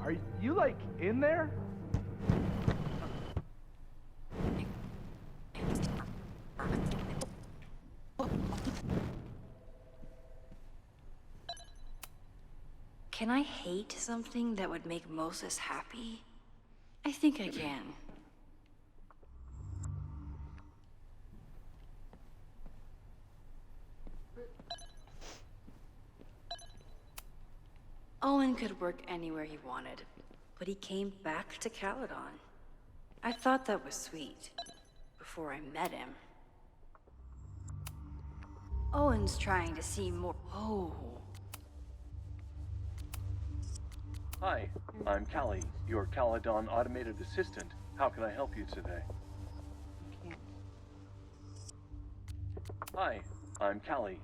Are you, like, in there? Can I hate something that would make Moses happy? I think I can. Owen could work anywhere he wanted, but he came back to Caledon. I thought that was sweet, before I met him. Owen's trying to seem more... Oh. Hi, I'm Callie, your Caledon automated assistant. How can I help you today? Hi, I'm Callie.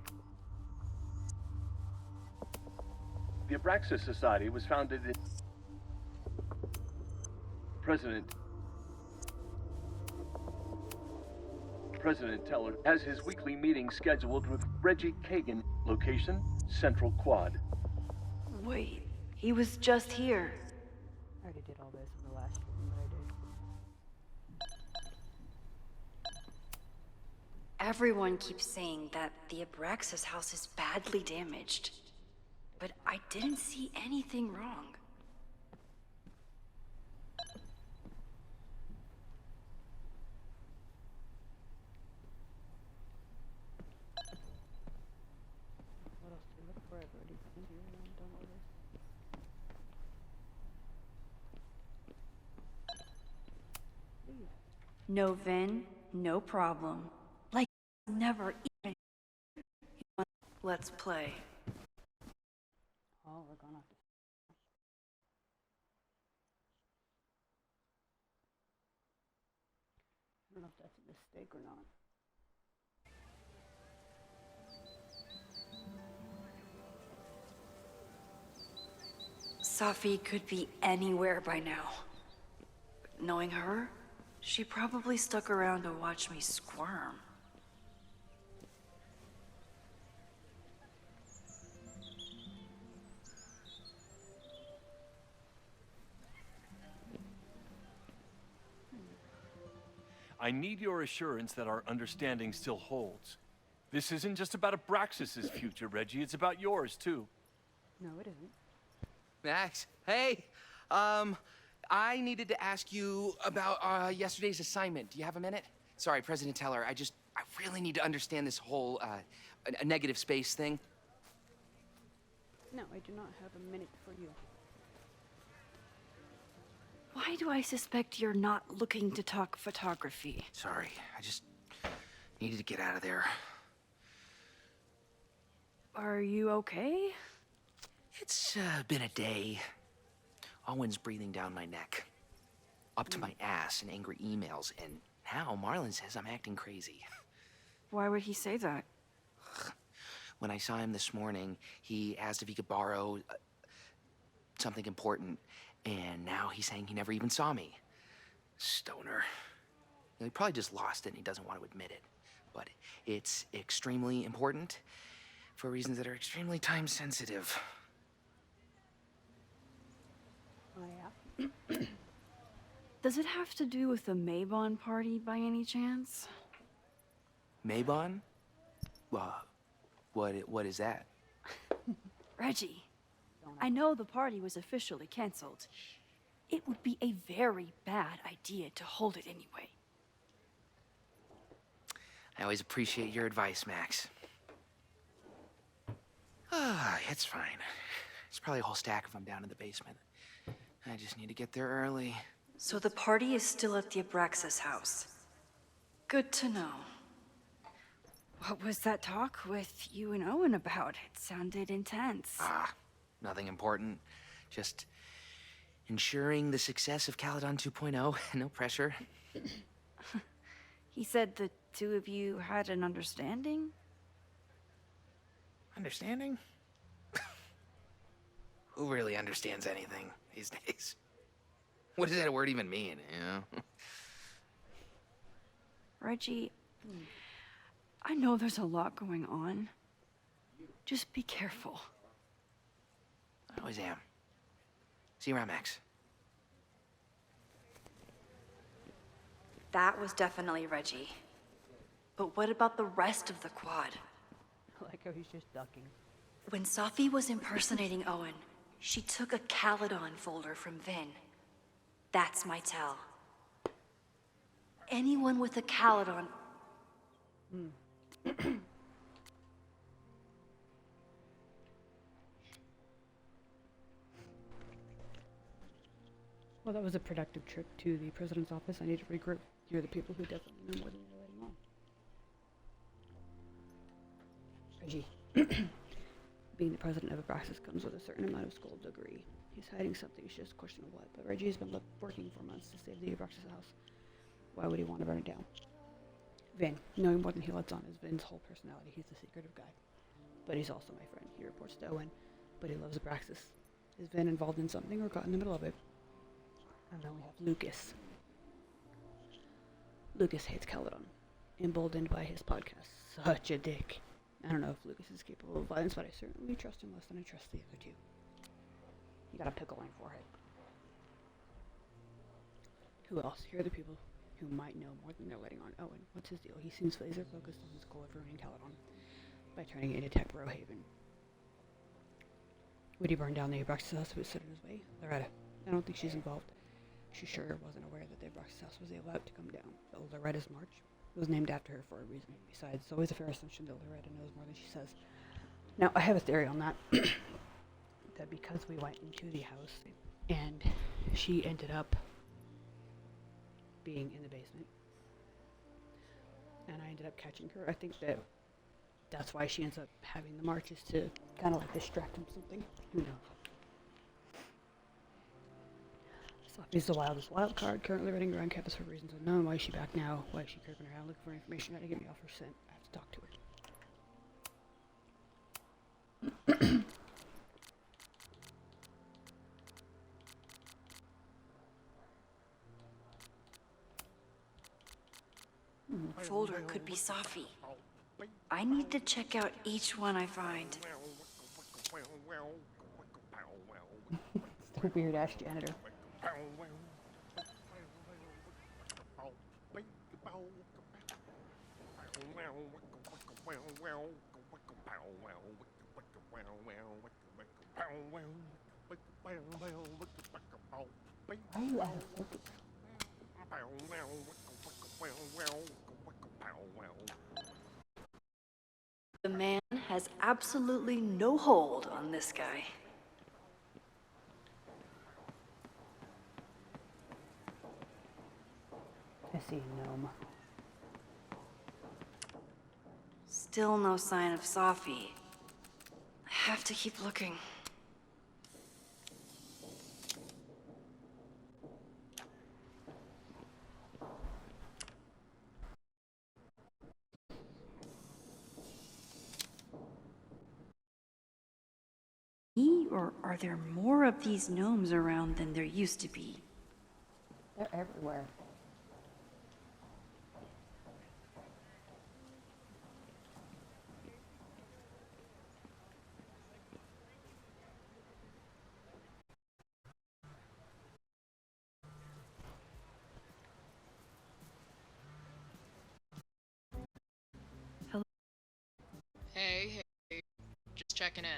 The Abraxas Society was founded in... President Teller has his weekly meeting scheduled with Reggie Kagan. Location, Central Quad. Wait, he was just here. I already did all this in the last one that I did. Everyone keeps saying that the Abraxas house is badly damaged. But I didn't see anything wrong. What else to look for? I've already been here and done all this. Leave. No Vin, no problem. Like, never even... Let's play. Oh, we're gonna have to. I don't know if that's a mistake or not. Safi could be anywhere by now. Knowing her, she probably stuck around to watch me squirm. I need your assurance that our understanding still holds. This isn't just about Abraxas' future, Reggie. It's about yours, too. No, it isn't. Max, hey, I needed to ask you about yesterday's assignment. Do you have a minute? Sorry, President Teller, I really need to understand this whole, a negative space thing. No, I do not have a minute for you. Why do I suspect you're not looking to talk photography? Sorry, I just needed to get out of there. Are you okay? It's been a day. Owen's breathing down my neck, up to my ass in angry emails, and now Marlon says I'm acting crazy. Why would he say that? When I saw him this morning, he asked if he could borrow something important, and now he's saying he never even saw me. Stoner. He probably just lost it and he doesn't want to admit it. But it's extremely important for reasons that are extremely time sensitive. Oh, yeah? Does it have to do with the Maybon party by any chance? Maybon? Well, what is that? Reggie, I know the party was officially canceled. It would be a very bad idea to hold it anyway. I always appreciate your advice, Max. It's fine. There's probably a whole stack of them down in the basement. I just need to get there early. So the party is still at the Abraxas house. Good to know. What was that talk with you and Owen about? It sounded intense. Nothing important. Just ensuring the success of Caledon 2.0. No pressure. He said the two of you had an understanding? Understanding? Who really understands anything these days? What does that word even mean, you know? Reggie, I know there's a lot going on. Just be careful. I always am. See you around, Max. That was definitely Reggie. But what about the rest of the quad? I like how he's just ducking. When Safi was impersonating Owen, she took a Caledon folder from Vin. That's my tell. Anyone with a Caledon... Well, that was a productive trip to the president's office. I need to regroup. You're the people who definitely know more than you're letting on. Reggie, being the president of Abraxas comes with a certain amount of skullduggery. He's hiding something, it's just a question of what. But Reggie has been working for months to save the Abraxas house. Why would he want to burn it down? Vin, knowing more than he lets on, is Vin's whole personality. He's the secretive guy. But he's also my friend. He reports to Owen, but he loves Abraxas. Is Vin involved in something or caught in the middle of it? And then we have Lucas. Lucas hates Caledon, emboldened by his podcast. Such a dick. I don't know if Lucas is capable of violence, but I certainly trust him less than I trust the other two. You got a pickle on your forehead. Who else? Here are the people who might know more than they're letting on. Owen, what's his deal? He seems laser focused on his goal of ruining Caledon by turning it into Tech Bro Haven. Would he burn down the Abraxas house if it stood in his way? Loretta, I don't think she's involved. She sure wasn't aware that the Abraxas house was about to come down. But Loretta's march was named after her for a reason. Besides, it's always a fair assumption that Loretta knows more than she says. Now, I have a theory on that. That because we went into the house and she ended up being in the basement and I ended up catching her, I think that that's why she ends up having the marches, to kind of like distract him something. Who knows? Sophie's the wildest wild card, currently running around campus for reasons unknown. Why is she back now? Why is she creeping around looking for information? Trying to get me off her scent. I have to talk to her. Folder could be Safi. I need to check out each one I find. It's the weird ass janitor. Why are you out of focus? The man has absolutely no hold on this guy. I see a gnome. Still no sign of Safi. I have to keep looking. Or are there more of these gnomes around than there used to be? They're everywhere. Hey, just checking in.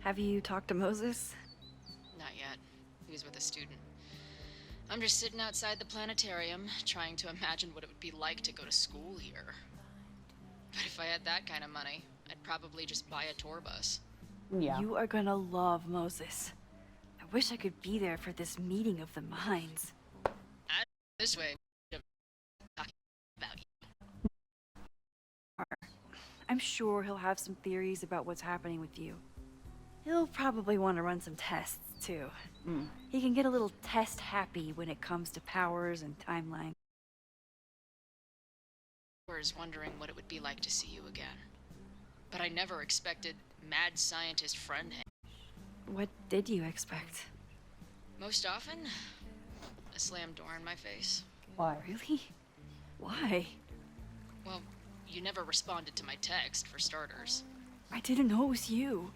Have you talked to Moses? Not yet. He was with a student. I'm just sitting outside the planetarium, trying to imagine what it would be like to go to school here. But if I had that kind of money, I'd probably just buy a tour bus. Yeah. You are gonna love Moses. I wish I could be there for this meeting of the minds. This way, talking about you. I'm sure he'll have some theories about what's happening with you. He'll probably want to run some tests, too. He can get a little test-happy when it comes to powers and timeline. I was wondering what it would be like to see you again. But I never expected mad scientist friend. What did you expect? Most often, a slam door in my face. Why? Really? Why? Well, you never responded to my text, for starters. I didn't know it was you.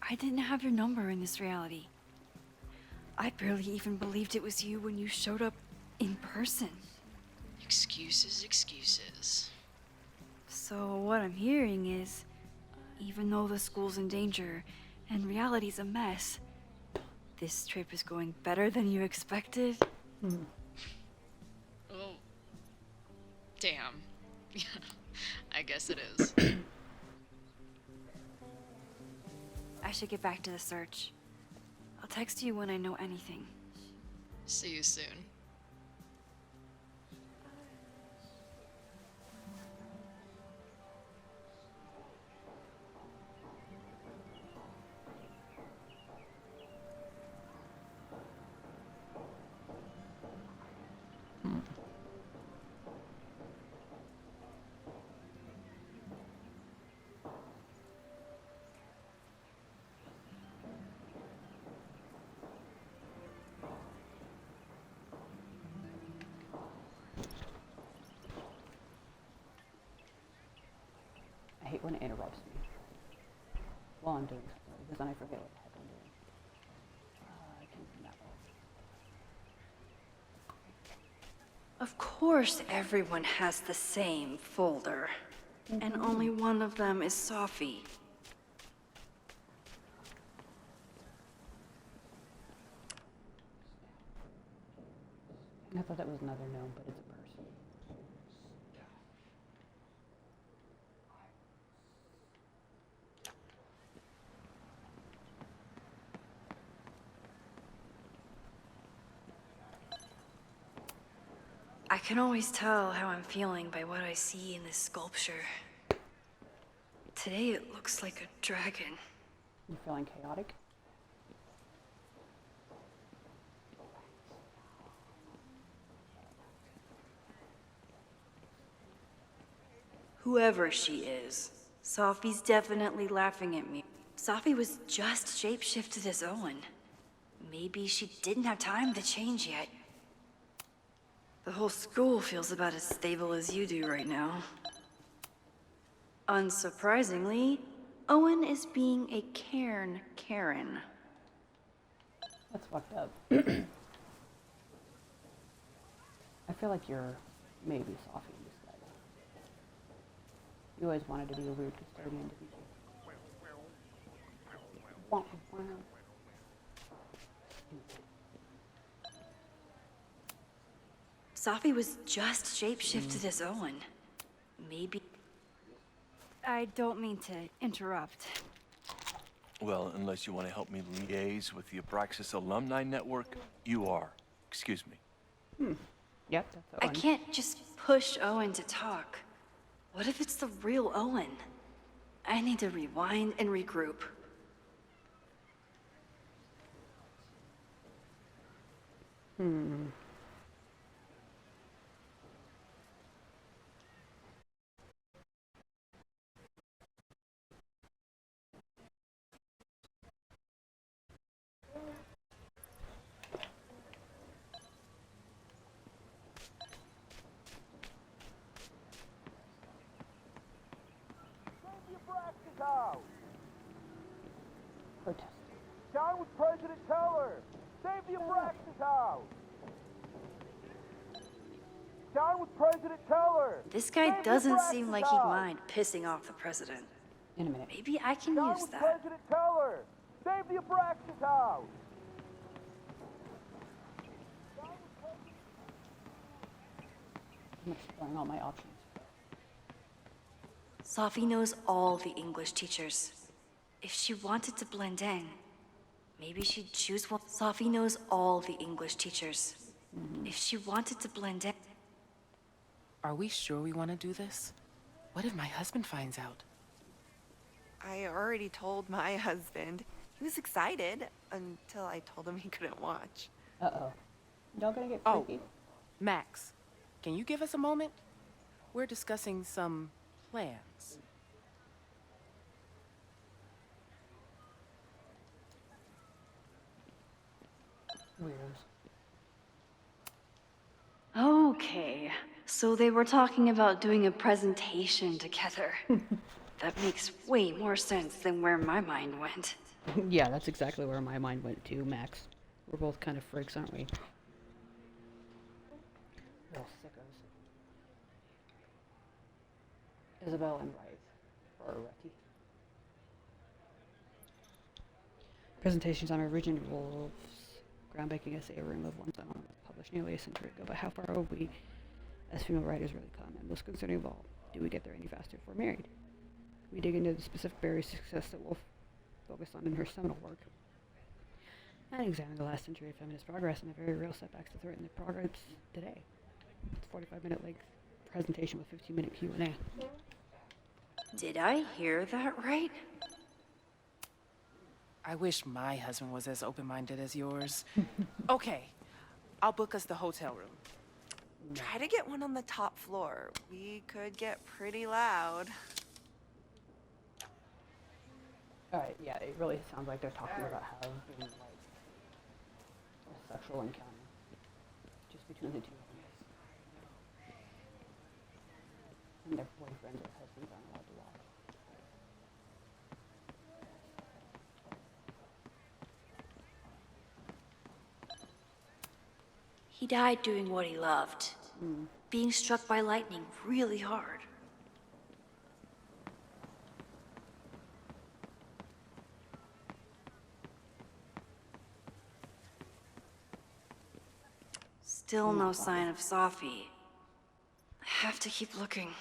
I didn't have your number in this reality. I barely even believed it was you when you showed up in person. Excuses, excuses. So what I'm hearing is, even though the school's in danger and reality's a mess, this trip is going better than you expected? Oh. Damn. I guess it is. I should get back to the search. I'll text you when I know anything. See you soon. I hate when it interrupts me while I'm doing something, because then I forget what the heck I'm doing. I can from that way. Of course everyone has the same folder. And only one of them is Sophie. I thought that was another gnome, but it's a person. I can always tell how I'm feeling by what I see in this sculpture. Today it looks like a dragon. You feeling chaotic? Whoever she is, Sophie's definitely laughing at me. Sophie was just shapeshifted as Owen. Maybe she didn't have time to change yet. The whole school feels about as stable as you do right now. Unsurprisingly, Owen is being a cairn Karen. That's fucked up. I feel like you're maybe Sophie in disguise. You always wanted to be a weird custodian, didn't you? Wow. Sophie was just shapeshifted as Owen. Maybe... I don't mean to interrupt. Well, unless you want to help me liaise with the Abraxas Alumni Network, you are. Excuse me. Yep, that's I Owen. can't just push Owen to talk. What if it's the real Owen? I need to rewind and regroup. Protest. Down with President Teller! Save the Abraxas house! Down with President Teller! This guy Save the doesn't Abraxas seem like he'd house! mind pissing off the president. In a minute. Maybe I can Down use with that. President Teller! Save the Abraxas house! I'm exploring all my options. Sophie knows all the English teachers. If she wanted to blend in, maybe she'd choose one. Sophie knows all the English teachers. If she wanted to blend in... Are we sure we want to do this? What if my husband finds out? I already told my husband. He was excited until I told him he couldn't watch. Uh-oh. Y'all gonna get Oh. freaky? Max, can you give us a moment? We're discussing some plans. Weirdos. Okay, so they were talking about doing a presentation together. That makes way more sense than where my mind went. Yeah, that's exactly where my mind went to, Max. We're both kind of freaks, aren't we? Real sickos. Isabel and Rice. Or Retty. Presentations on Origin Wolves. Groundbreaking essay, A Room of One's Own, was published nearly a century ago. But how far are we, as female writers, really come? And most concerning of all, do we get there any faster if we're married? We dig into the specific barriers to success that Wolf focused on in her seminal work, and examine the last century of feminist progress and the very real setbacks that threaten the progress today. It's a 45-minute length presentation with 15-minute Q&A. Did I hear that right? I wish my husband was as open-minded as yours. Okay, I'll book us the hotel room. Try to get one on the top floor. We could get pretty loud. Alright, yeah, it really sounds like they're talking about having, like, a sexual encounter. Just between the two of them. And their boyfriends or husbands aren't allowed to watch. He died doing what he loved. Being struck by lightning really hard. Still no sign of Sophie. I have to keep looking.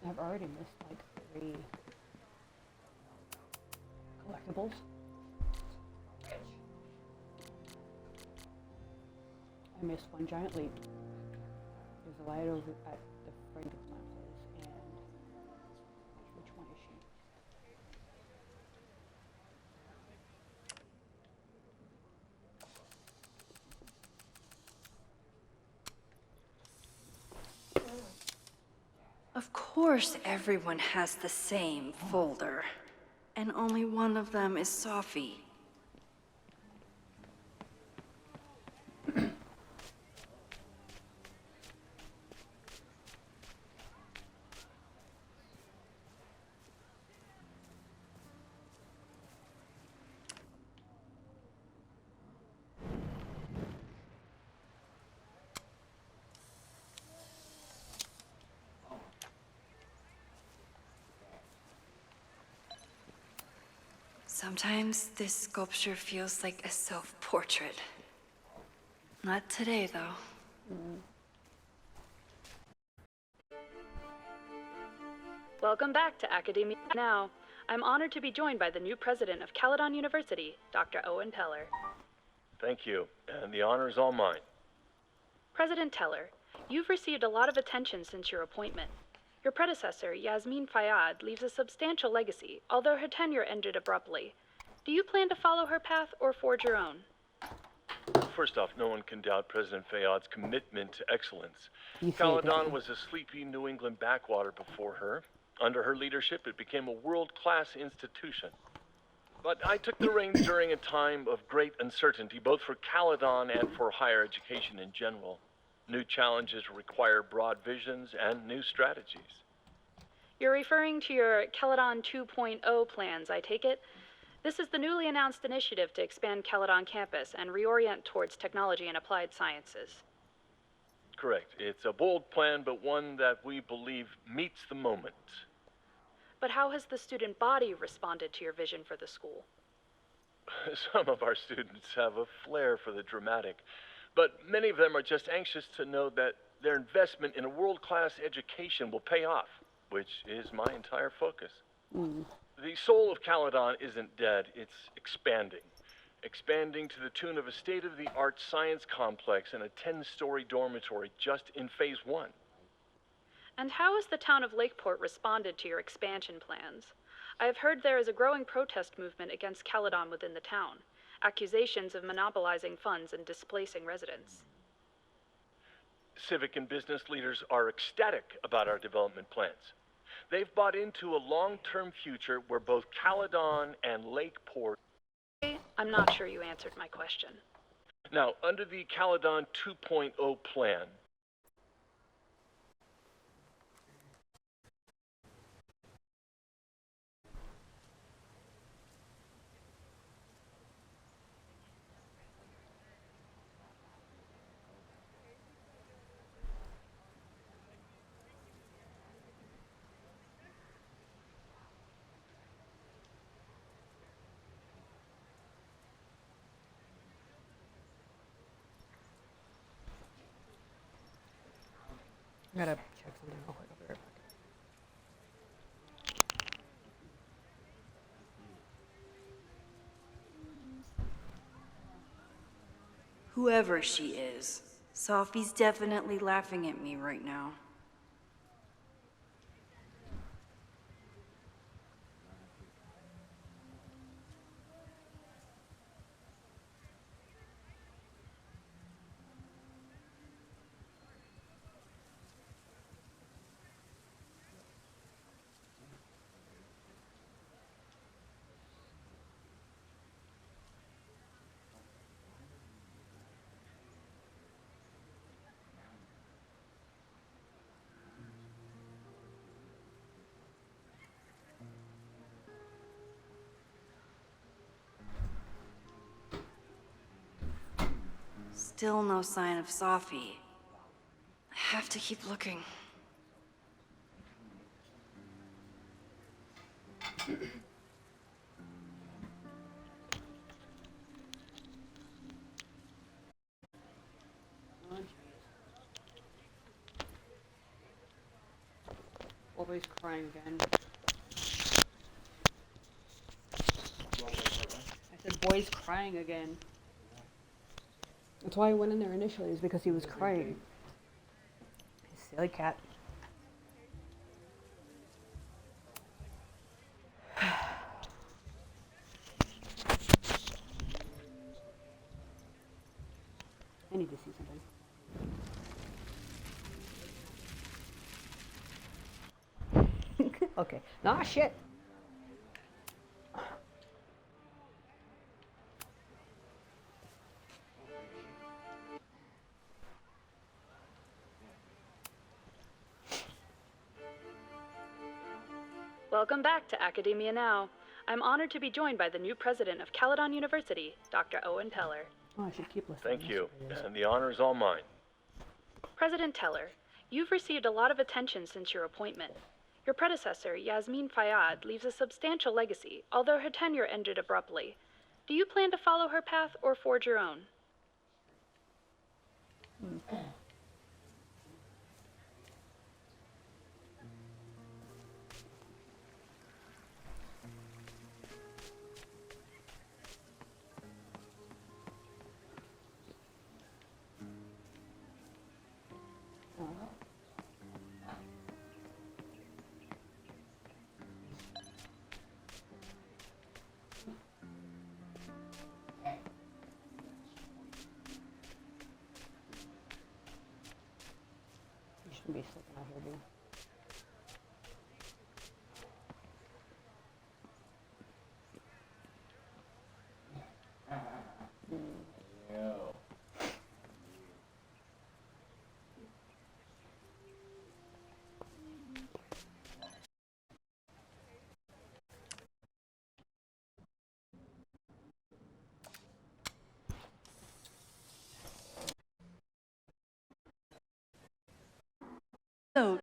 I've already missed like 3 collectibles. I missed one giant leap. There's a light over at the friend of my place, and which one is she? Of course everyone has the same folder. And only one of them is Sophie. Sometimes this sculpture feels like a self-portrait. Not today, though. Welcome back to Academia Now. I'm honored to be joined by the new president of Caledon University, Dr. Owen Teller. Thank you, and the honor is all mine. President Teller, you've received a lot of attention since your appointment. Your predecessor, Yasmin Fayyad, leaves a substantial legacy, although her tenure ended abruptly. Do you plan to follow her path or forge your own? First off, no one can doubt President Fayyad's commitment to excellence. Caledon was a sleepy New England backwater before her. Under her leadership, it became a world-class institution. But I took the reins during a time of great uncertainty, both for Caledon and for higher education in general. New challenges require broad visions and new strategies. You're referring to your Caledon 2.0 plans, I take it? This is the newly announced initiative to expand Caledon campus and reorient towards technology and applied sciences. Correct. It's a bold plan, but one that we believe meets the moment. But how has the student body responded to your vision for the school? Some of our students have a flair for the dramatic, but many of them are just anxious to know that their investment in a world-class education will pay off, which is my entire focus. The soul of Caledon isn't dead, it's expanding. Expanding to the tune of a state-of-the-art science complex and a 10-story dormitory just in phase 1. And how has the town of Lakeport responded to your expansion plans? I have heard there is a growing protest movement against Caledon within the town, accusations of monopolizing funds and displacing residents. civic and business leaders are ecstatic about our development plans. They've bought into a long-term future where both Caledon and Lakeport... I'm not sure you answered my question. Now, under the Caledon 2.0 plan, I gotta check something real quick. I'll be right back. Whoever she is, Sophie's definitely laughing at me right now. Still no sign of Sophie. I have to keep looking. Always crying again. I said, boy's crying again. That's why I went in there initially, is because he was crying. Silly cat. I need to see something. Okay. Nah, shit. Welcome back to Academia Now. I'm honored to be joined by the new president of Caledon University, Dr. Owen Teller. Oh, I should keep listening. thank you, and the honor is all mine. President Teller, you've received a lot of attention since your appointment. Your predecessor, Yasmin Fayyad, leaves a substantial legacy, although her tenure ended abruptly. Do you plan to follow her path or forge your own? You shouldn't be slipping out here, dude. So,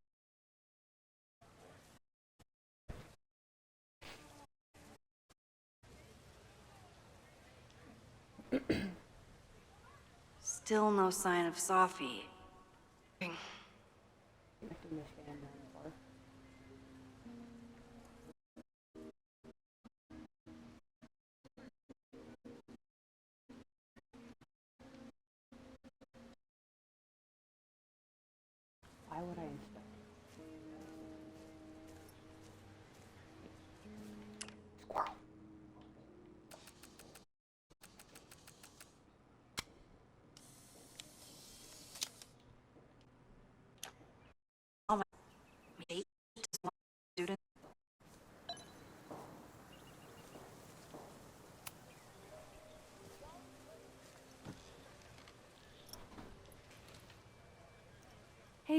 still no sign of Sophie. I can understand that part. Why would I inspect? Squirrel.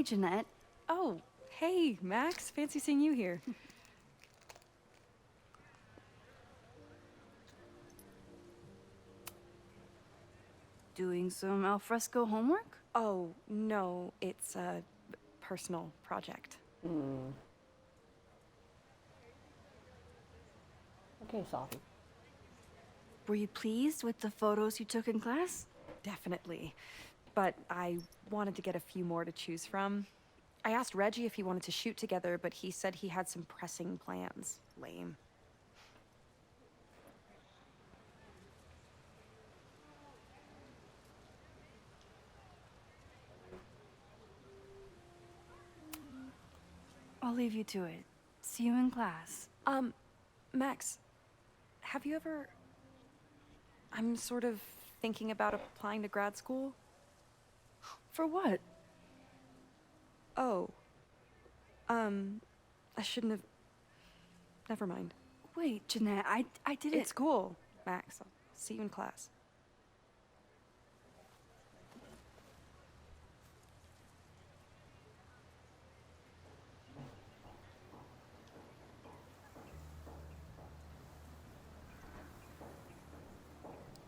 Hey, Jeanette. Oh, hey, Max. Fancy seeing you here. Doing some alfresco homework? Oh, no, it's a personal project. Okay, Sophie. Were you pleased with the photos you took in class? Definitely. But I wanted to get a few more to choose from. I asked Reggie if he wanted to shoot together, but he said he had some pressing plans. Lame. I'll leave you to it. See you in class. Max, have you ever... I'm sort of thinking about applying to grad school. For what? Oh. I shouldn't have... Never mind. Wait, Jeanette, I didn't... It's cool, Max. I'll see you in class.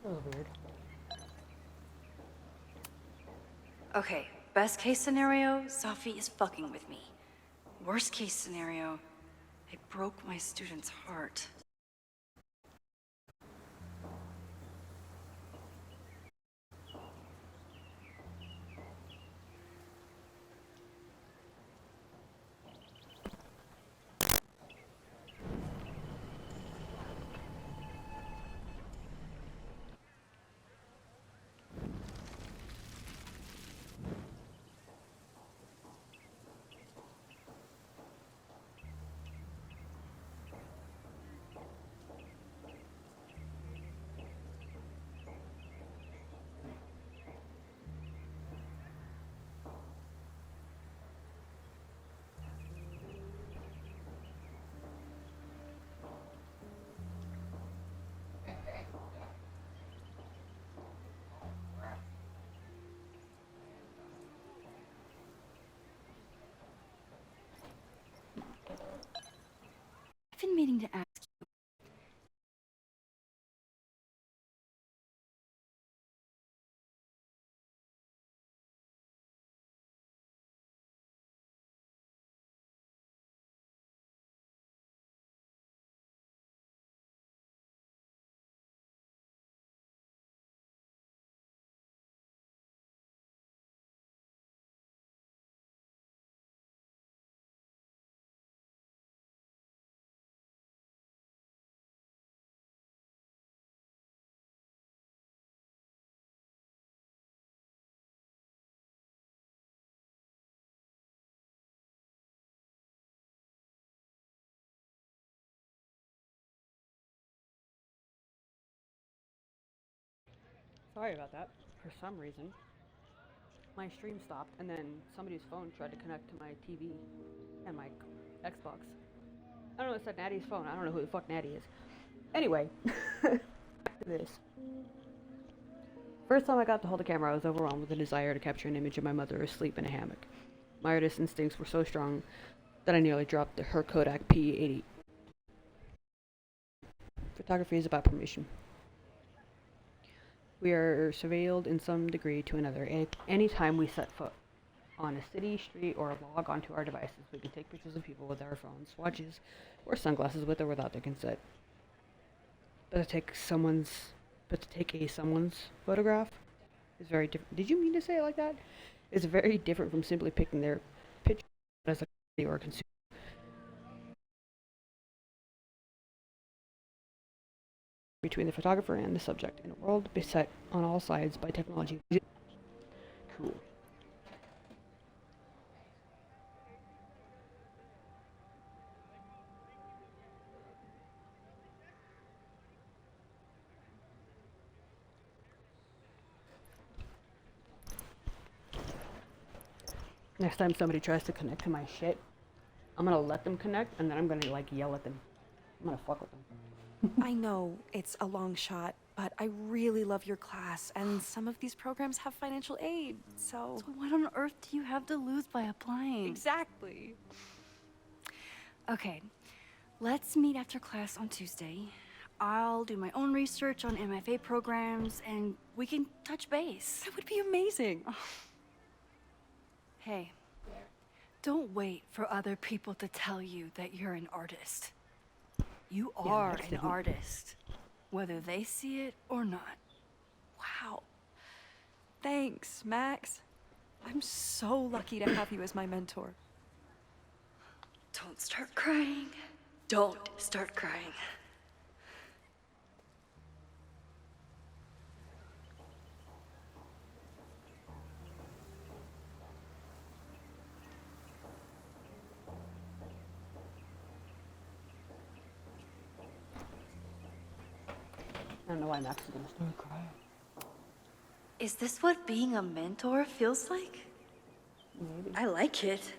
That was weird. Okay, best case scenario, Sophie is fucking with me. Worst case scenario, I broke my student's heart. I've been meaning to ask you. Sorry about that. For some reason, my stream stopped, and then somebody's phone tried to connect to my TV and my Xbox. I don't know, it said Natty's phone. I don't know who the fuck Natty is. Anyway, back to this. First time I got to hold the camera, I was overwhelmed with the desire to capture an image of my mother asleep in a hammock. My artist instincts were so strong that I nearly dropped her Kodak P80. Photography is about permission. We are surveilled in some degree to another. Any time we set foot on a city, street, or log onto our devices, we can take pictures of people with our phones, watches, or sunglasses with or without their consent. But to take a someone's photograph is very different. Did you mean to say it like that? It's very different from simply picking their picture as a or consumer. Between the photographer and the subject in a world beset on all sides by technology. Cool. Next time somebody tries to connect to my shit, I'm gonna let them connect, and then I'm gonna like yell at them. I'm gonna fuck with them. I know it's a long shot, But I really love your class, and some of these programs have financial aid, so... So what on earth do you have to lose by applying? Exactly. Okay, let's meet after class on Tuesday. I'll do my own research on MFA programs, and we can touch base. That would be amazing. Hey, don't wait for other people to tell you that you're an artist. You are an artist, whether they see it or not. Wow. Thanks, Max. I'm so lucky to have you as my mentor. Don't start crying. Don't start crying. I don't know why Max is gonna start crying. Is this what being a mentor feels like? Maybe. I like it.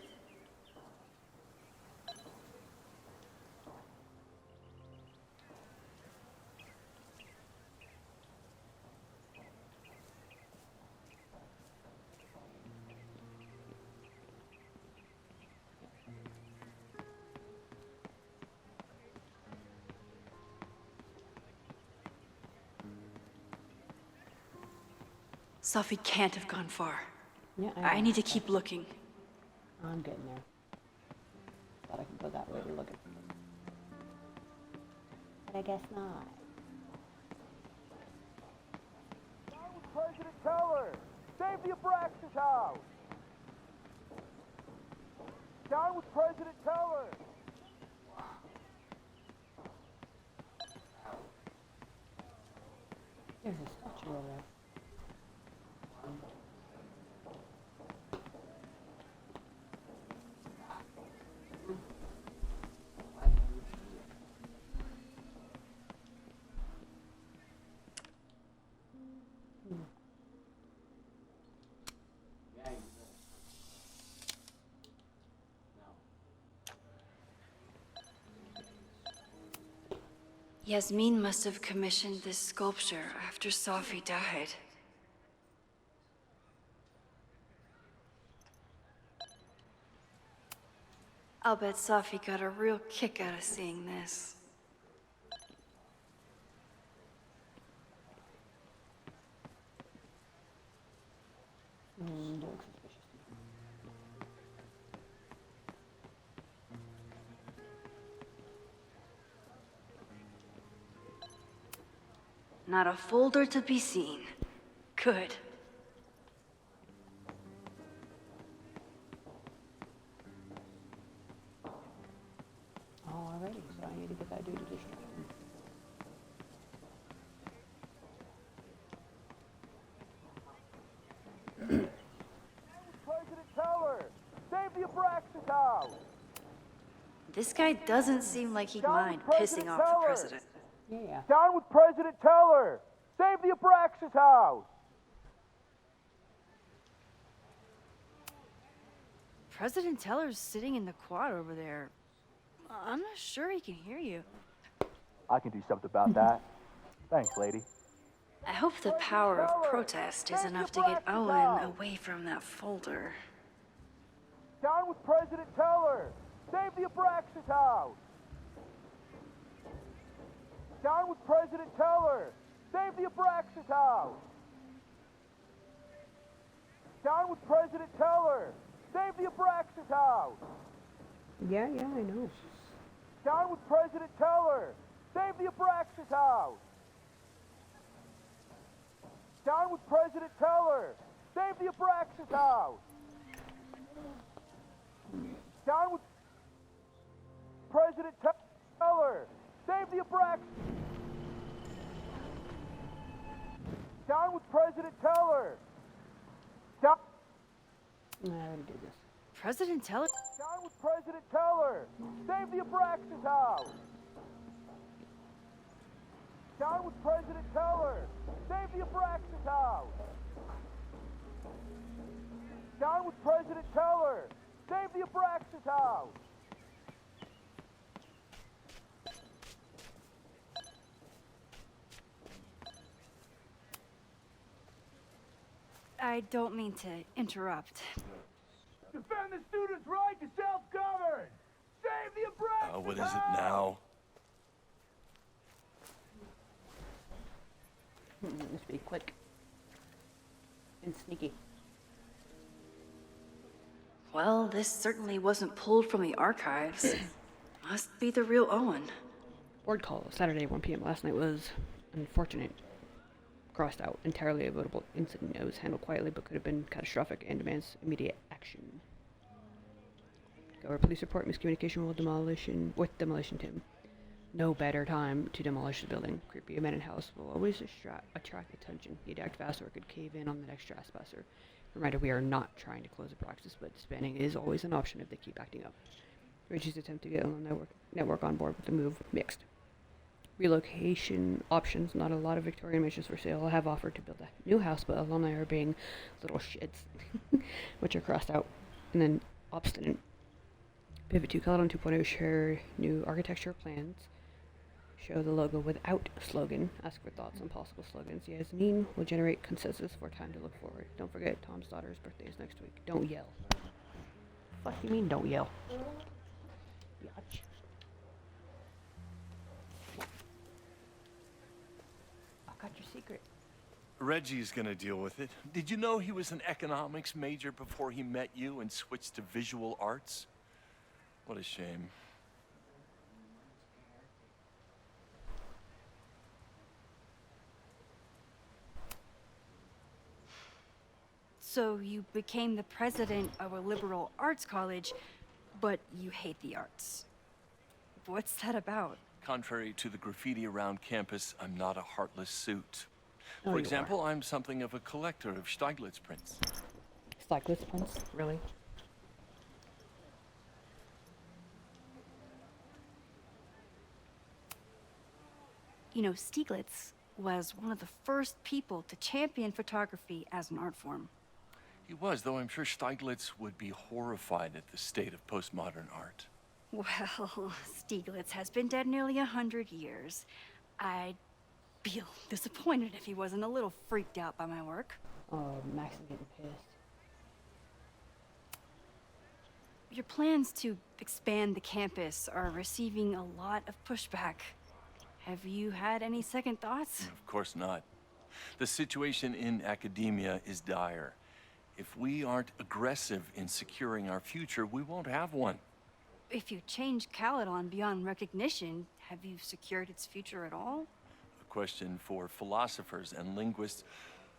Sophie can't have gone far. Yeah, I need to keep looking. I'm getting there. Thought I could go that way to look at them. But I guess not. Down with President Teller! Save the Abraxas house! Down with President Teller! There's a statue over there. Yasmin must have commissioned this sculpture after Sophie died. I'll bet Sophie got a real kick out of seeing this. Don't look suspicious to me. Not a folder to be seen. Good. Alrighty, so I need to get that dude to distract him. President Teller! Save the Abraxas house! This guy doesn't seem like he'd mind pissing off the president. Yeah. Down with President Teller! Save the Abraxas house! President Teller's sitting in the quad over there. I'm not sure he can hear you. I can do something about that. Thanks, lady. I hope the power of protest is enough to get Owen away from that folder. Down with President Teller! Save the Abraxas house! Down with President Teller! Save the Abraxas house! Down with President Teller! Save the Abraxas house! Yeah, I know. Down with President Teller! Save the Abraxas house! Down with President Teller! Save the Abraxas house! Down with President Teller! Save the Abraxas! Down with President Teller! Down... I already did this. President Teller? Down with President Teller! Save the Abraxas house! Down with President Teller! Save the Abraxas house! Down with President Teller! Save the Abraxas house! I don't mean to interrupt. Defend the students' right to self-govern! Save the Abraxas What is it now? Let's be quick and sneaky. Well, this certainly wasn't pulled from the archives. Must be the real Owen. Board call Saturday 1 p.m. last night was unfortunate. Crossed out. Entirely avoidable incident. It was handled quietly but could have been catastrophic and demands immediate action. Go over police report miscommunication with demolition team. No better time to demolish the building. Creepy abandoned house will always attract attention. You'd act fast or it could cave in on the next trespasser. Reminder, we are not trying to close the practice, but disbanding is always an option if they keep acting up. Reggie's attempt to get on the network on board with the move mixed. Relocation options. Not a lot of Victorian mansions for sale have offered to build a new house, but alumni are being little shits, which are crossed out. And then obstinate. Pivot to Caledon 2.0 share new architecture plans. Show the logo without slogan. Ask for thoughts on possible slogans. Yasmin will generate consensus for time to look forward. Don't forget, Tom's daughter's birthday is next week. Don't yell. Fuck you mean don't yell? Yatch. I got your secret. Reggie's gonna deal with it. Did you know he was an economics major before he met you and switched to visual arts? What a shame. So you became the president of a liberal arts college, but you hate the arts. What's that about? Contrary to the graffiti around campus, I'm not a heartless suit. Oh, For you example, I'm something of a collector of Stieglitz prints. Stieglitz prints? Really? You know, Stieglitz was one of the first people to champion photography as an art form. He was, though I'm sure Stieglitz would be horrified at the state of postmodern art. Well, Stieglitz has been dead nearly 100 years. I'd be disappointed if he wasn't a little freaked out by my work. Oh, Max is getting pissed. Your plans to expand the campus are receiving a lot of pushback. Have you had any second thoughts? Of course not. The situation in academia is dire. If we aren't aggressive in securing our future, we won't have one. If you change Caledon beyond recognition, have you secured its future at all? A question for philosophers and linguists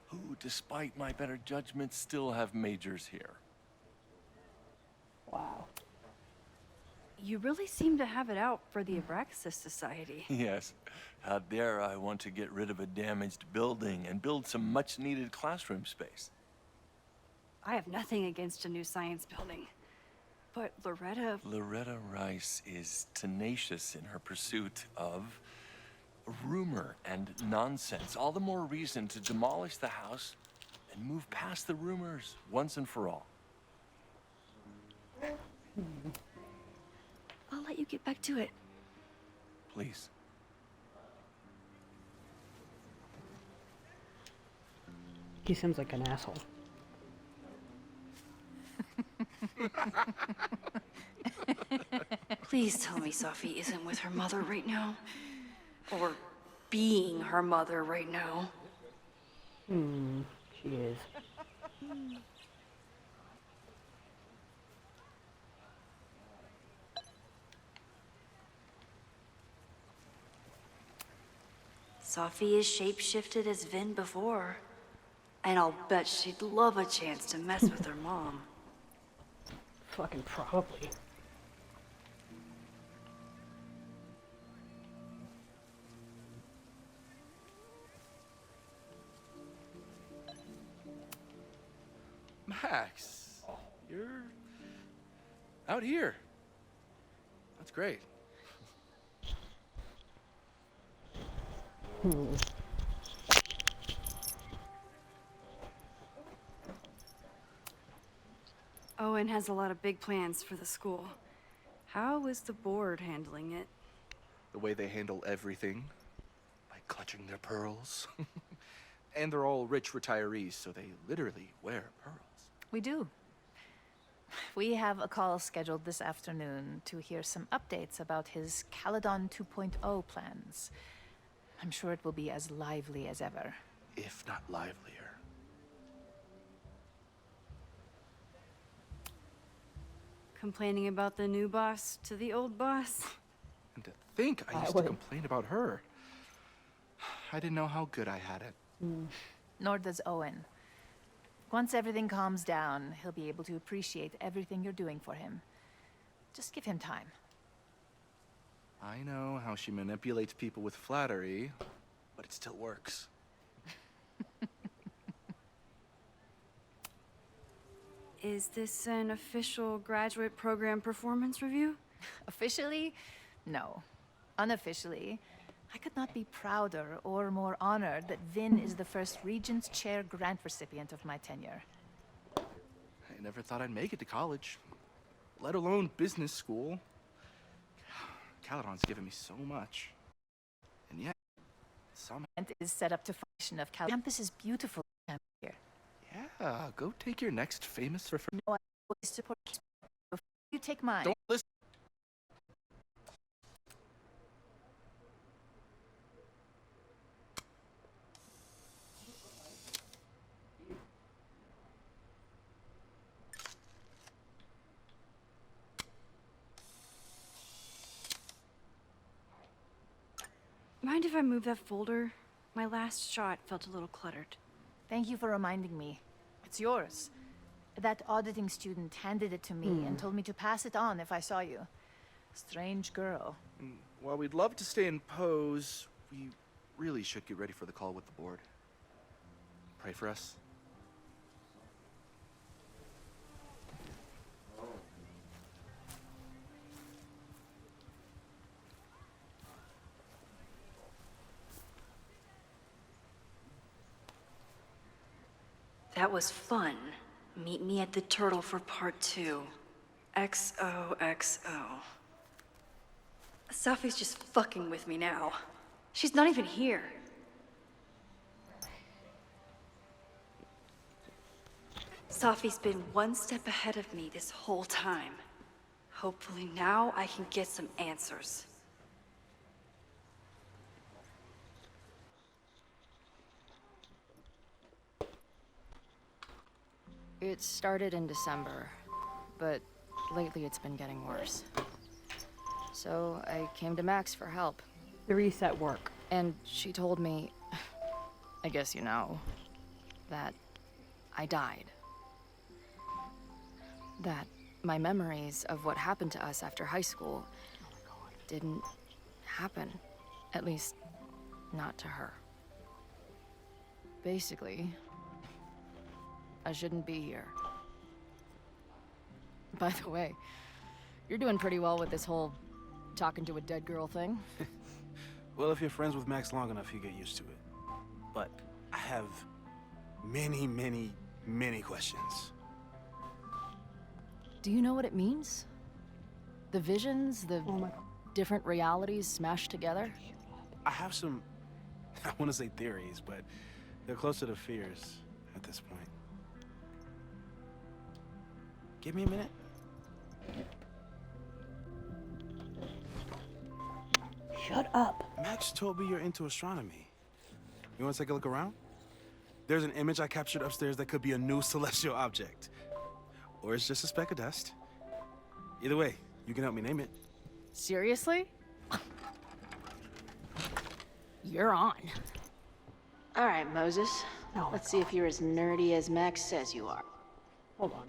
who, despite my better judgment, still have majors here. Wow. You really seem to have it out for the Abraxas Society. Yes. How dare I want to get rid of a damaged building and build some much-needed classroom space. I have nothing against a new science building. But Loretta Rice is tenacious in her pursuit of rumor and nonsense. All the more reason to demolish the house and move past the rumors once and for all. I'll let you get back to it. Please. He seems like an asshole. Please tell me Sophie isn't with her mother right now. Or being her mother right now. She is. Sophie is shapeshifted as Vin before. And I'll bet she'd love a chance to mess with her mom. Fucking probably. Max, you're out here. That's great. Owen has a lot of big plans for the school. How is the board handling it? The way they handle everything, by clutching their pearls. And they're all rich retirees, so they literally wear pearls. We do. We have a call scheduled this afternoon to hear some updates about his Caledon 2.0 plans. I'm sure it will be as lively as ever. If not livelier. Complaining about the new boss to the old boss? And to think I used to complain about her. I didn't know how good I had it. Nor does Owen. Once everything calms down, he'll be able to appreciate everything you're doing for him. Just give him time. I know how she manipulates people with flattery, but it still works. Is this an official graduate program performance review? Officially? No. Unofficially, I could not be prouder or more honored that Vin is the first Regent's Chair grant recipient of my tenure. I never thought I'd make it to college, let alone business school. Caledon's given me so much. And yet, somehow... Is set up to function of campus is beautiful here. Yeah, go take your next famous refer... No, I always support before you take mine. Don't listen. Mind if I move that folder? My last shot felt a little cluttered. Thank you for reminding me. It's yours. That auditing student handed it to me and told me to pass it on if I saw you. Strange girl. While we'd love to stay in pose, we really should get ready for the call with the board. Pray for us. That was fun. Meet me at the Turtle for part 2. XOXO. Safi's just fucking with me now. She's not even here. Safi's been one step ahead of me this whole time. Hopefully now I can get some answers. It started in December, but lately it's been getting worse. So I came to Max for help. The reset work. And she told me, I guess you know, that I died. That my memories of what happened to us after high school didn't happen. At least, not to her. Basically, I shouldn't be here. By the way, you're doing pretty well with this whole talking to a dead girl thing. Well, if you're friends with Max long enough, you get used to it. But I have many, many, many questions. Do you know what it means? The visions, the different realities smashed together? I have some, I want to say theories, but they're closer to fears at this point. Give me a minute. Shut up. Max told me you're into astronomy. You want to take a look around? There's an image I captured upstairs that could be a new celestial object. Or it's just a speck of dust. Either way, you can help me name it. Seriously? You're on. All right, Moses. Let's see if you're as nerdy as Max says you are. Hold on.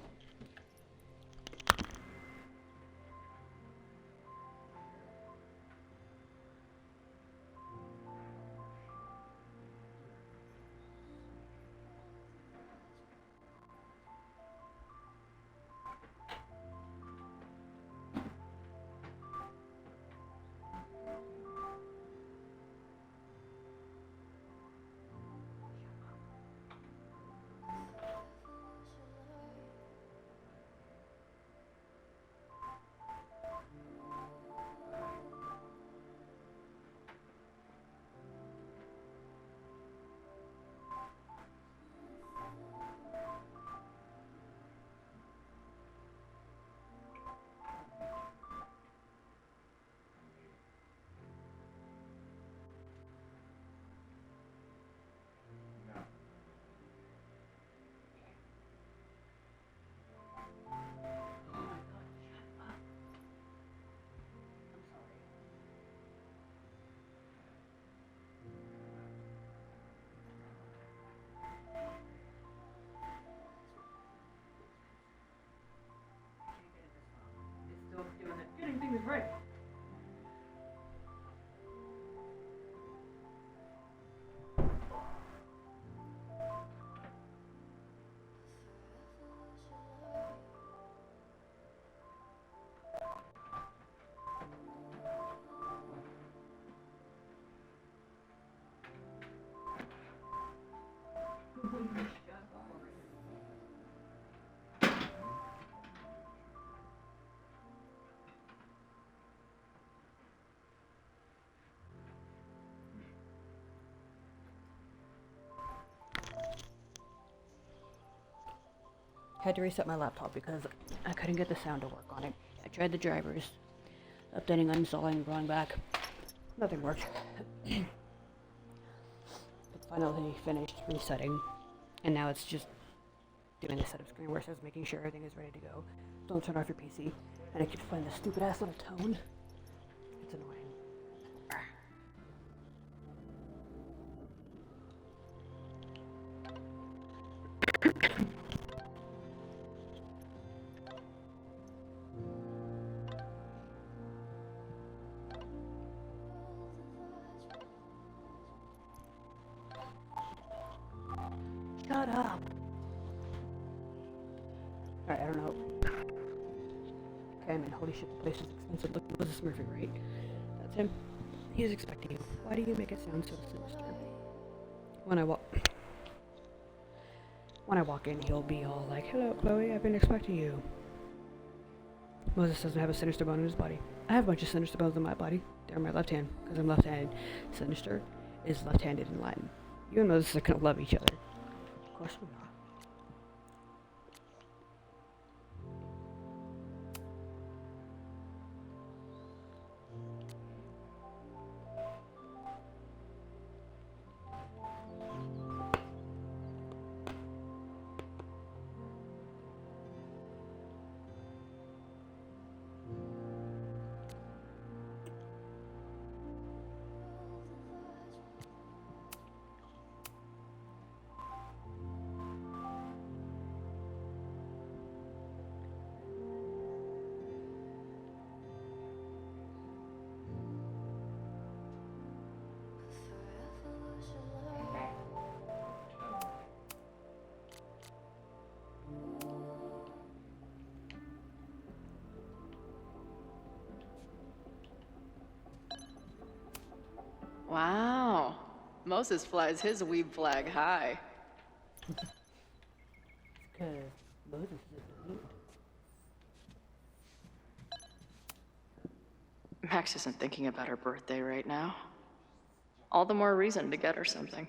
had to reset my laptop because I couldn't get the sound to work on it. I tried the drivers, updating, uninstalling, going back. Nothing worked. But finally finished resetting, and now it's just doing the setup screen where it says making sure everything is ready to go. Don't turn off your PC. And it keeps playing this stupid ass little tone. It's annoying. Shut up. Alright, I don't know. Okay, I mean, holy shit, the place is expensive. Look, it was a Smurfing, right? That's him. He is expecting you. Why do you make it sound so sinister? When I walk in, he'll be all like, "Hello, Chloe, I've been expecting you." Moses doesn't have a sinister bone in his body. I have a bunch of sinister bones in my body. They're in my left hand, because I'm left-handed. Sinister is left-handed in Latin. You and Moses are gonna love each other. Of course we're not. Wow. Moses flies his weeb flag high. Because Moses is a dude. Max isn't thinking about her birthday right now. All the more reason to get her something.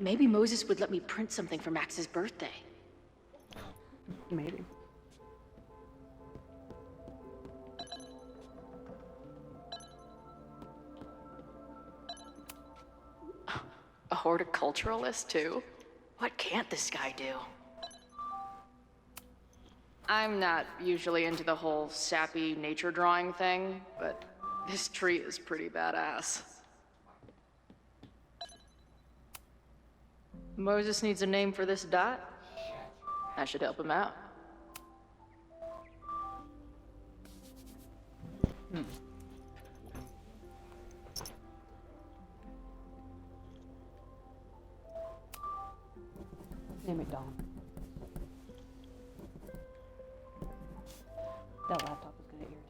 Maybe Moses would let me print something for Max's birthday. Maybe. A horticulturalist, too? What can't this guy do? I'm not usually into the whole sappy nature drawing thing, but this tree is pretty badass. Moses needs a name for this dot. I should help him out. Name it Dom. That laptop is gonna irritate me.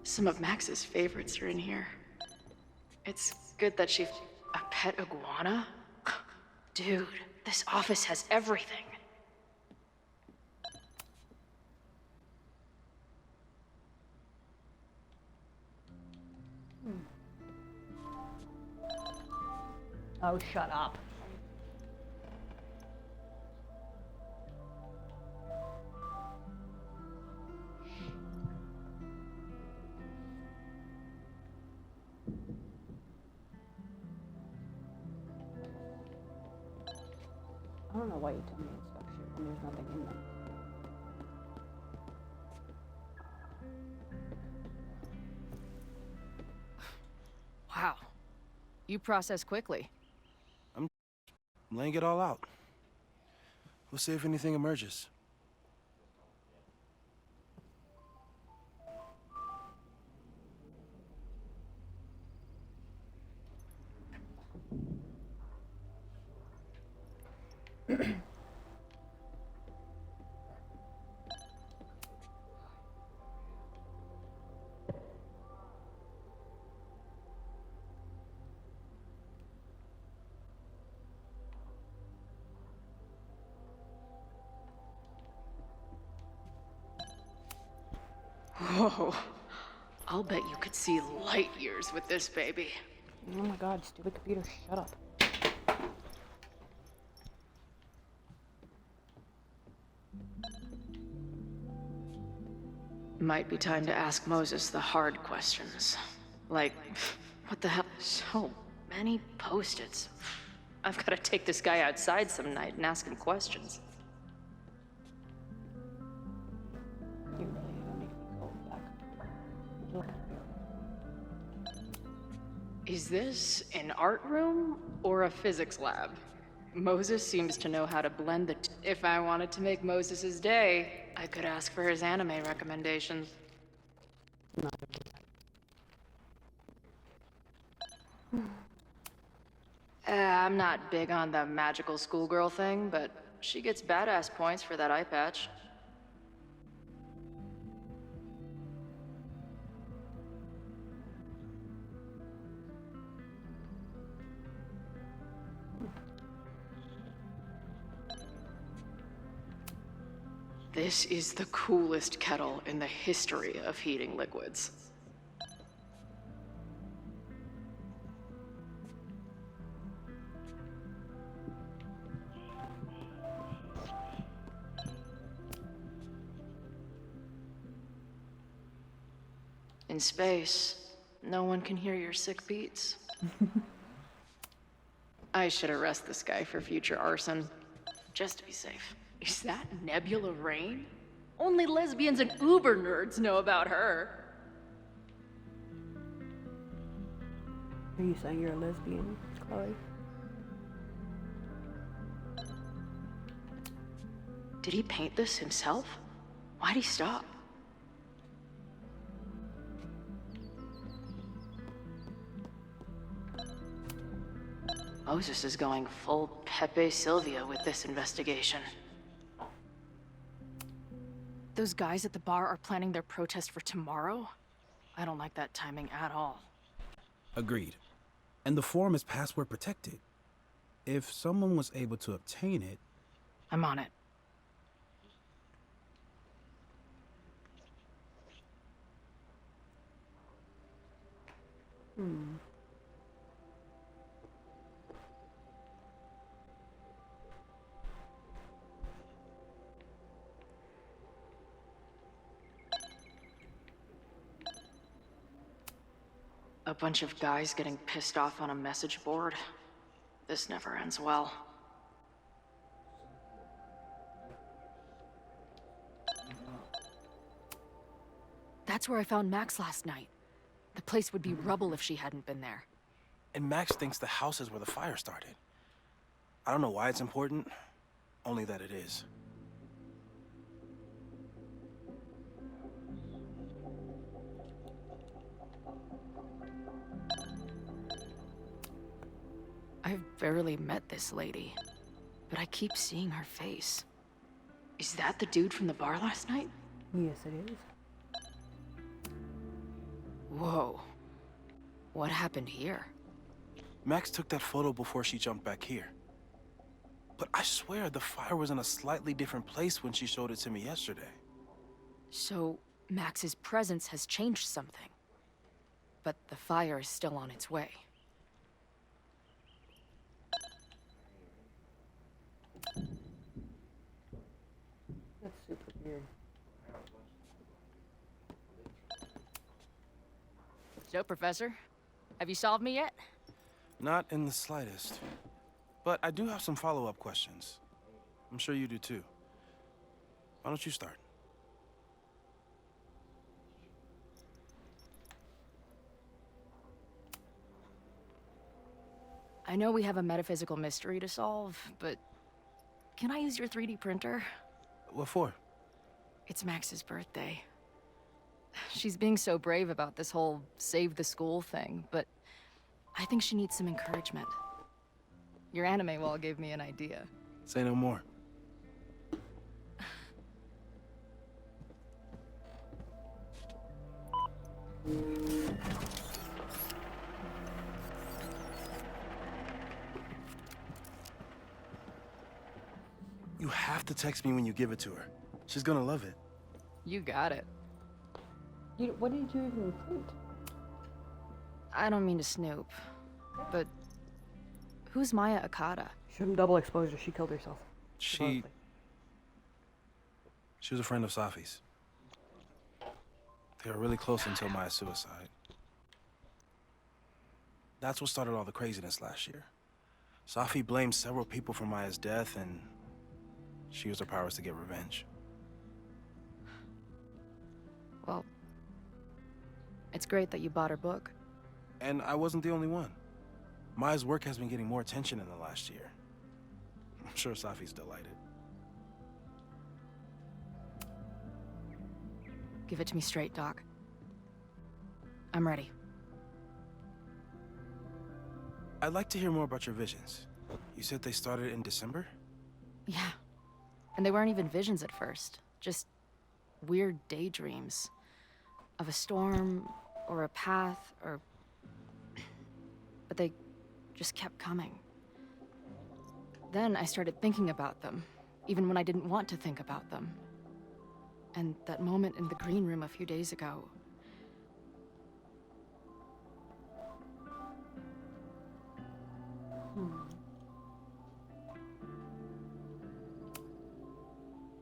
Some of Max's favorites are in here. It's good that she... A pet iguana? Dude, this office has everything. Oh, shut up. I don't know why you tell me it's stuck shit when there's nothing in them. Wow. You process quickly. I'm laying it all out. We'll see if anything emerges. Whoa. I'll bet you could see light years with this baby. Oh my god, stupid computer, shut up. Might be time to ask Moses the hard questions. Like, what the hell? So many post-its. I've got to take this guy outside some night and ask him questions. You really gonna make me go back. Look. Is this an art room or a physics lab? Moses seems to know how to blend the two. If I wanted to make Moses's day, I could ask for his anime recommendations. I'm not big on the magical schoolgirl thing, but she gets badass points for that eye patch. This is the coolest kettle in the history of heating liquids. In space, no one can hear your sick beats. I should arrest this guy for future arson, just to be safe. Is that Nebula Rain? Only lesbians and uber nerds know about her. Are you saying you're a lesbian, Chloe? Did he paint this himself? Why'd he stop? Moses is going full Pepe Silvia with this investigation. Those guys at the bar are planning their protest for tomorrow? I don't like that timing at all. Agreed. And the form is password protected. If someone was able to obtain it... I'm on it. A bunch of guys getting pissed off on a message board. This never ends well. That's where I found Max last night. The place would be rubble if she hadn't been there. And Max thinks the house is where the fire started. I don't know why it's important, only that it is. I've barely met this lady, but I keep seeing her face. Is that the dude from the bar last night? Yes, it is. Whoa. What happened here? Max took that photo before she jumped back here. But I swear the fire was in a slightly different place when she showed it to me yesterday. So, Max's presence has changed something. But the fire is still on its way. That's super weird. So, Professor, have you solved me yet? Not in the slightest. But I do have some follow-up questions. I'm sure you do too. Why don't you start? I know we have a metaphysical mystery to solve, but can I use your 3D printer? What for? It's Max's birthday. She's being so brave about this whole save the school thing, but I think she needs some encouragement. Your anime wall gave me an idea. Say no more. You have to text me when you give it to her. She's gonna love it. You got it. What did you even print? I don't mean to snoop, but who's Maya Akata? She was double exposure. She killed herself. She was a friend of Safi's. They were really close until Maya's suicide. That's what started all the craziness last year. Safi blamed several people for Maya's death, and she used her powers to get revenge. Well, it's great that you bought her book. And I wasn't the only one. Maya's work has been getting more attention in the last year. I'm sure Safi's delighted. Give it to me straight, Doc. I'm ready. I'd like to hear more about your visions. You said they started in December? Yeah. And they weren't even visions at first. Just weird daydreams. Of a storm, or a path, or... But they just kept coming. Then I started thinking about them, even when I didn't want to think about them. And that moment in the green room a few days ago...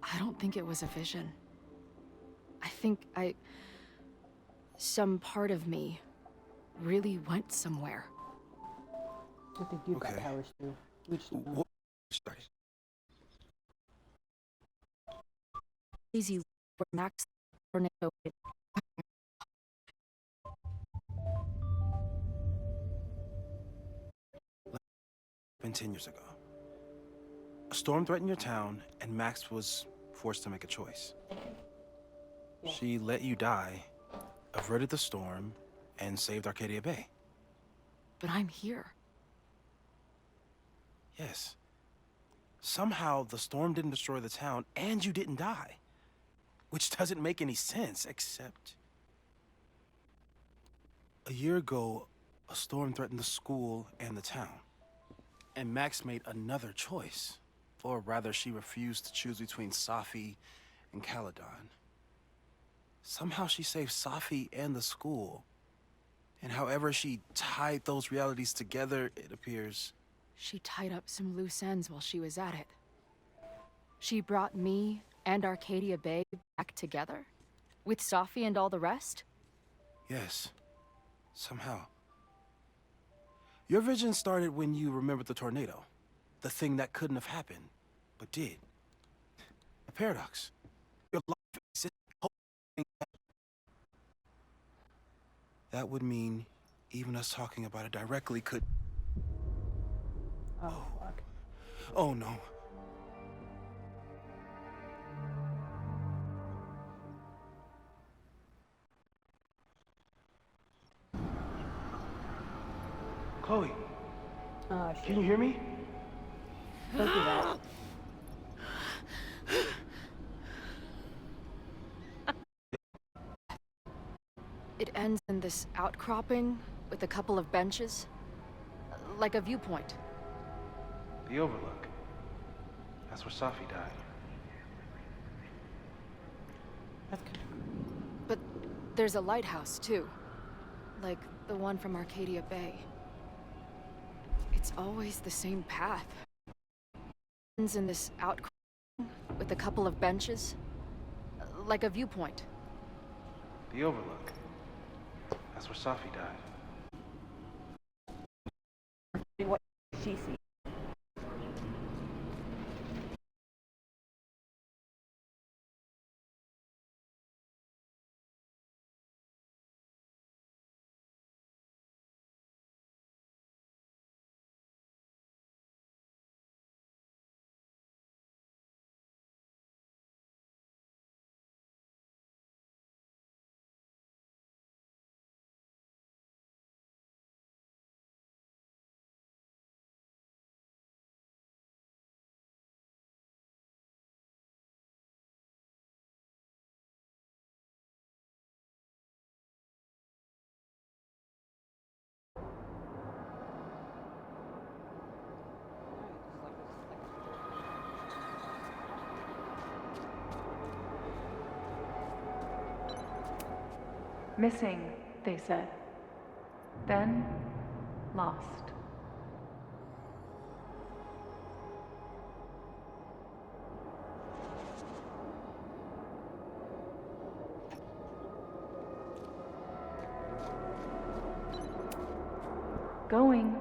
I don't think it was a vision. I think some part of me really went somewhere. I think you've got powers too. We just don't know. Easy where Max tornado hit. 10 years ago. A storm threatened your town, and Max was forced to make a choice. She let you die, averted the storm, and saved Arcadia Bay. But I'm here. Yes. Somehow, the storm didn't destroy the town, and you didn't die. Which doesn't make any sense, except... A year ago, a storm threatened the school and the town. And Max made another choice. Or rather, she refused to choose between Safi and Caledon. Somehow she saved Safi and the school. And however she tied those realities together, it appears... She tied up some loose ends while she was at it. She brought me and Arcadia Bay back together? With Safi and all the rest? Yes. Somehow. Your vision started when you remembered the tornado. The thing that couldn't have happened, but did. A paradox. Your life exists. That would mean even us talking about it directly could... Oh, fuck. Oh, no. Chloe. Shit. Can you hear me? Don't do that. It ends in this outcropping with a couple of benches. Like a viewpoint. The Overlook. That's where Safi died. That's kind of... But there's a lighthouse, too. Like the one from Arcadia Bay. It's always the same path. Ends in this outcropping with a couple of benches. Like a viewpoint. The Overlook. That's where Safi died. What she sees. Missing, they said. Then, lost. Going,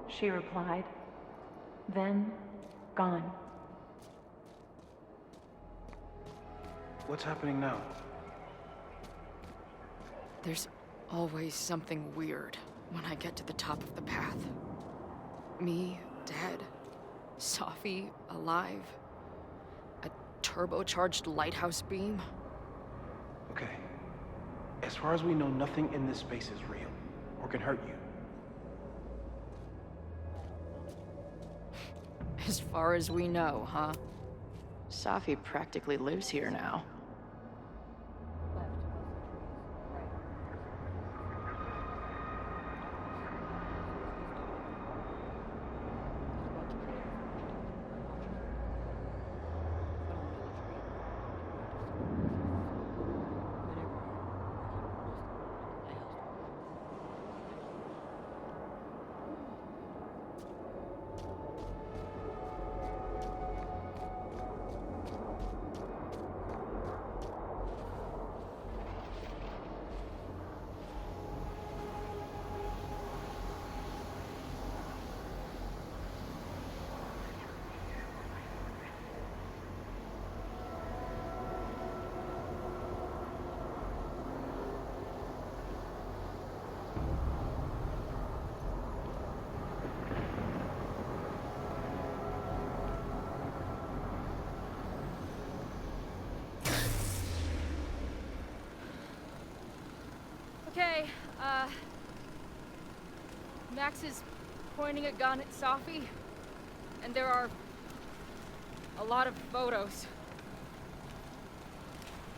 she replied. Then, gone. What's happening now? There's always something weird when I get to the top of the path. Me, dead. Safi, alive. A turbocharged lighthouse beam. Okay. As far as we know, nothing in this space is real or can hurt you. As far as we know, huh? Safi practically lives here now. Okay, Max is pointing a gun at Safi, and there are a lot of photos.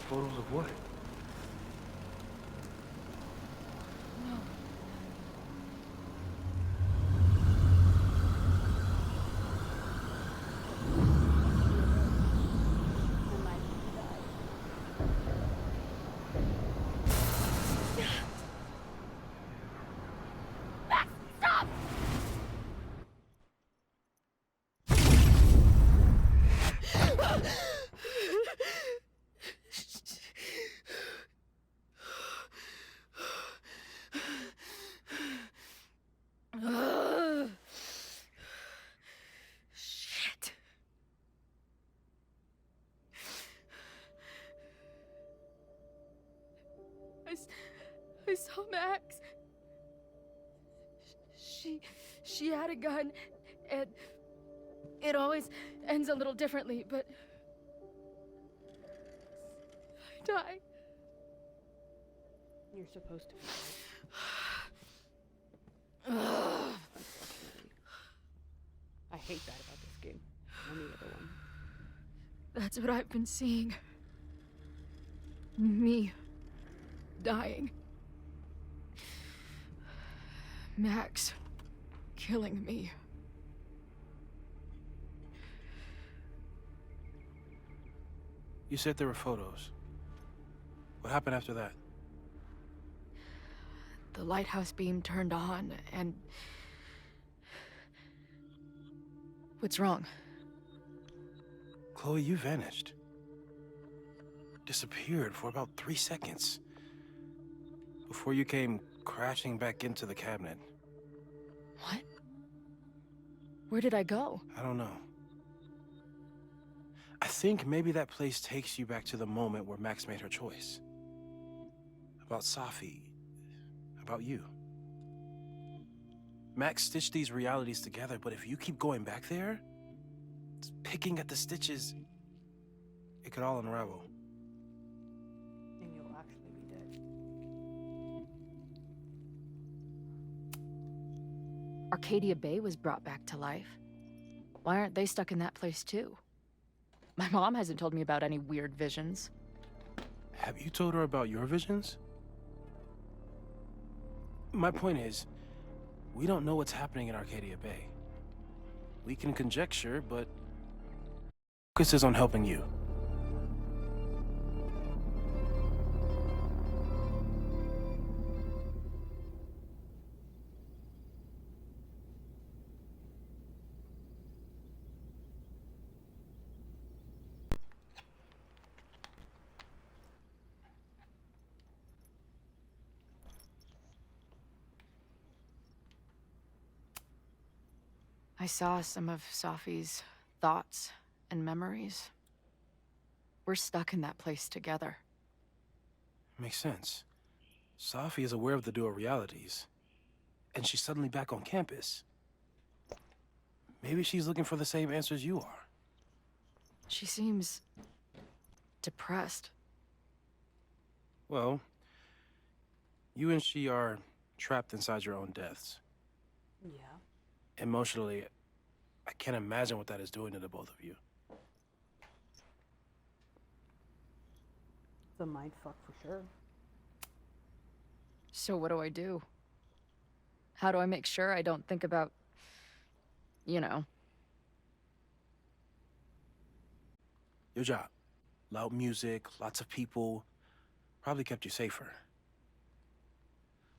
Photos of what? No. Shit. I saw Max. She had a gun, and it always ends a little differently, but I die. You're supposed to feel I hate that about this game. And the other one. That's what I've been seeing. Me dying. Max killing me. You said there were photos. What happened after that? The lighthouse beam turned on, and... What's wrong? Chloe, you vanished. Disappeared for about 3 seconds. Before you came crashing back into the cabinet. What? Where did I go? I don't know. I think maybe that place takes you back to the moment where Max made her choice. About Safi. About you. Max stitched these realities together, but if you keep going back there, picking at the stitches, it could all unravel. And you'll actually be dead. Arcadia Bay was brought back to life. Why aren't they stuck in that place too? My mom hasn't told me about any weird visions. Have you told her about your visions? My point is, we don't know what's happening in Arcadia Bay. We can conjecture, but focus is on helping you. I saw some of Safi's thoughts and memories. We're stuck in that place together. Makes sense. Safi is aware of the dual realities, and she's suddenly back on campus. Maybe she's looking for the same answers you are. She seems depressed. Well, you and she are trapped inside your own deaths. Yeah. Emotionally, I can't imagine what that is doing to the both of you. It's a mind fuck for sure. So what do I do? How do I make sure I don't think about, you know? Your job. Loud music, lots of people, probably kept you safer.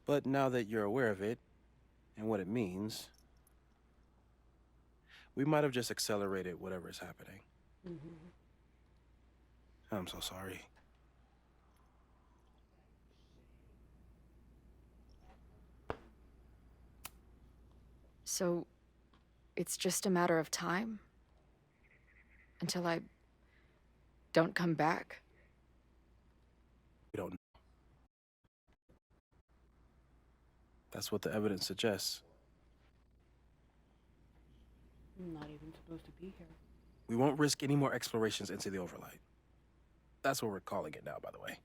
But now that you're aware of it, and what it means, we might have just accelerated whatever is happening. I'm so sorry. So, it's just a matter of time? Until I don't come back? We don't know. That's what the evidence suggests. I'm not even supposed to be here. We won't risk any more explorations into the overlight. That's what we're calling it now, by the way.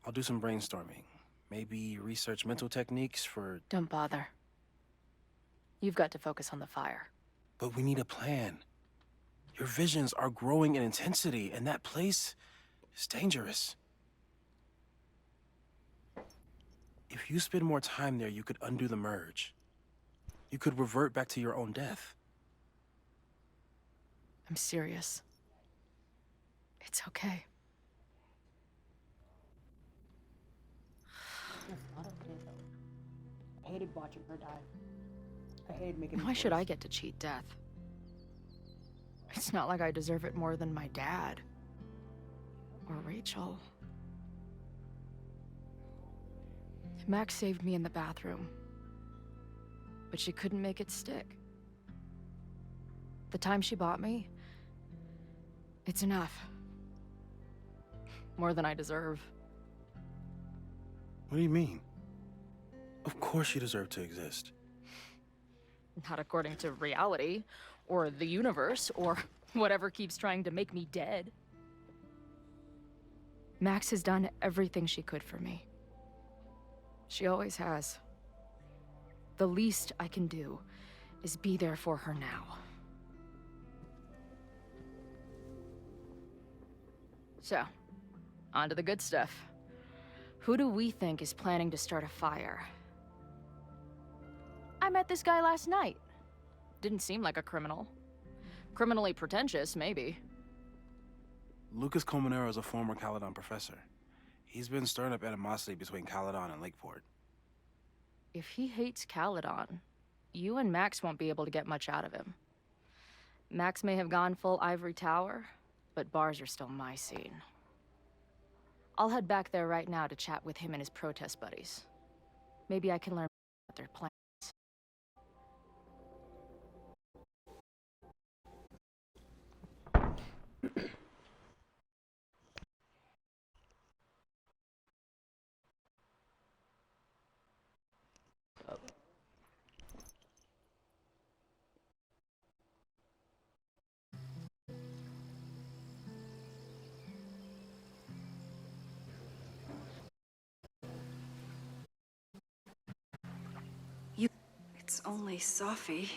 I'll do some brainstorming. Maybe research mental techniques for... Don't bother. You've got to focus on the fire. But we need a plan. Your visions are growing in intensity, and that place is dangerous. If you spend more time there, you could undo the merge. You could revert back to your own death. I'm serious. It's okay. That's not okay, though. I hated watching her die. I hated making Why should I get to cheat death? It's not like I deserve it more than my dad. Or Rachel. Max saved me in the bathroom. But she couldn't make it stick. The time she bought me, it's enough. More than I deserve. What do you mean? Of course you deserve to exist. Not according to reality, or the universe, or whatever keeps trying to make me dead. Max has done everything she could for me. She always has. The least I can do is be there for her now. So, on to the good stuff. Who do we think is planning to start a fire? I met this guy last night. Didn't seem like a criminal. Criminally pretentious, maybe. Lucas Colmenero is a former Caledon professor. He's been stirring up animosity between Caledon and Lakeport. If he hates Caledon, you and Max won't be able to get much out of him. Max may have gone full ivory tower, but bars are still my scene. I'll head back there right now to chat with him and his protest buddies. Maybe I can learn about their plans. It's only Safi.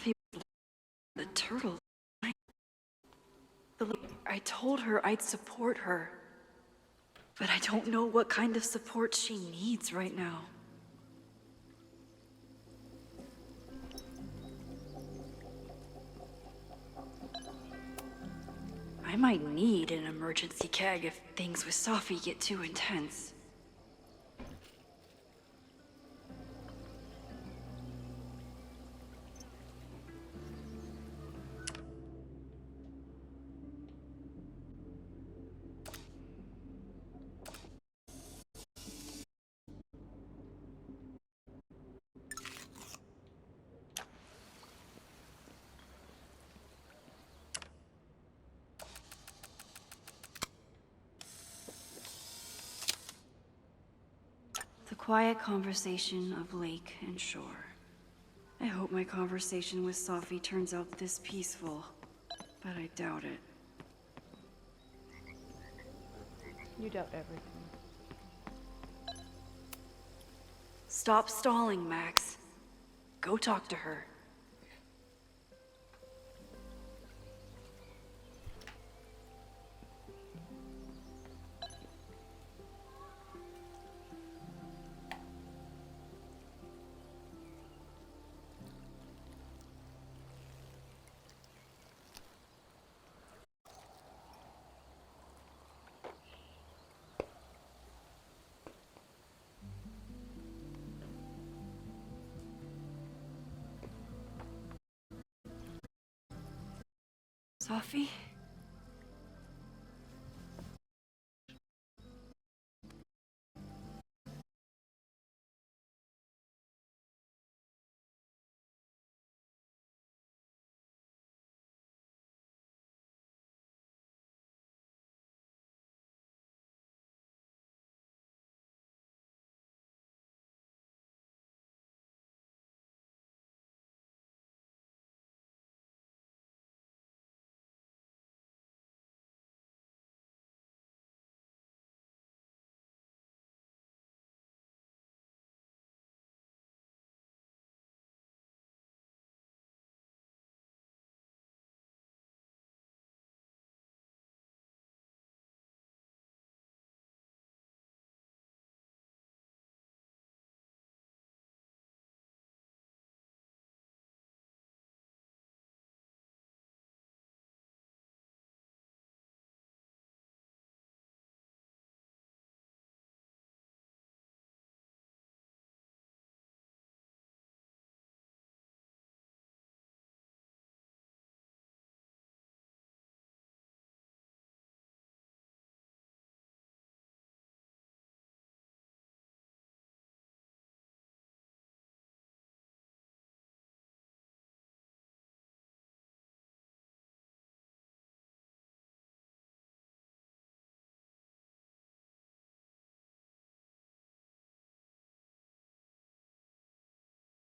The turtle. I told her I'd support her. But I don't know what kind of support she needs right now. I might need an emergency keg if things with Sophie get too intense. The quiet conversation of lake and shore. I hope my conversation with Sophie turns out this peaceful, but I doubt it. You doubt everything. Stop stalling, Max. Go talk to her. Sophie?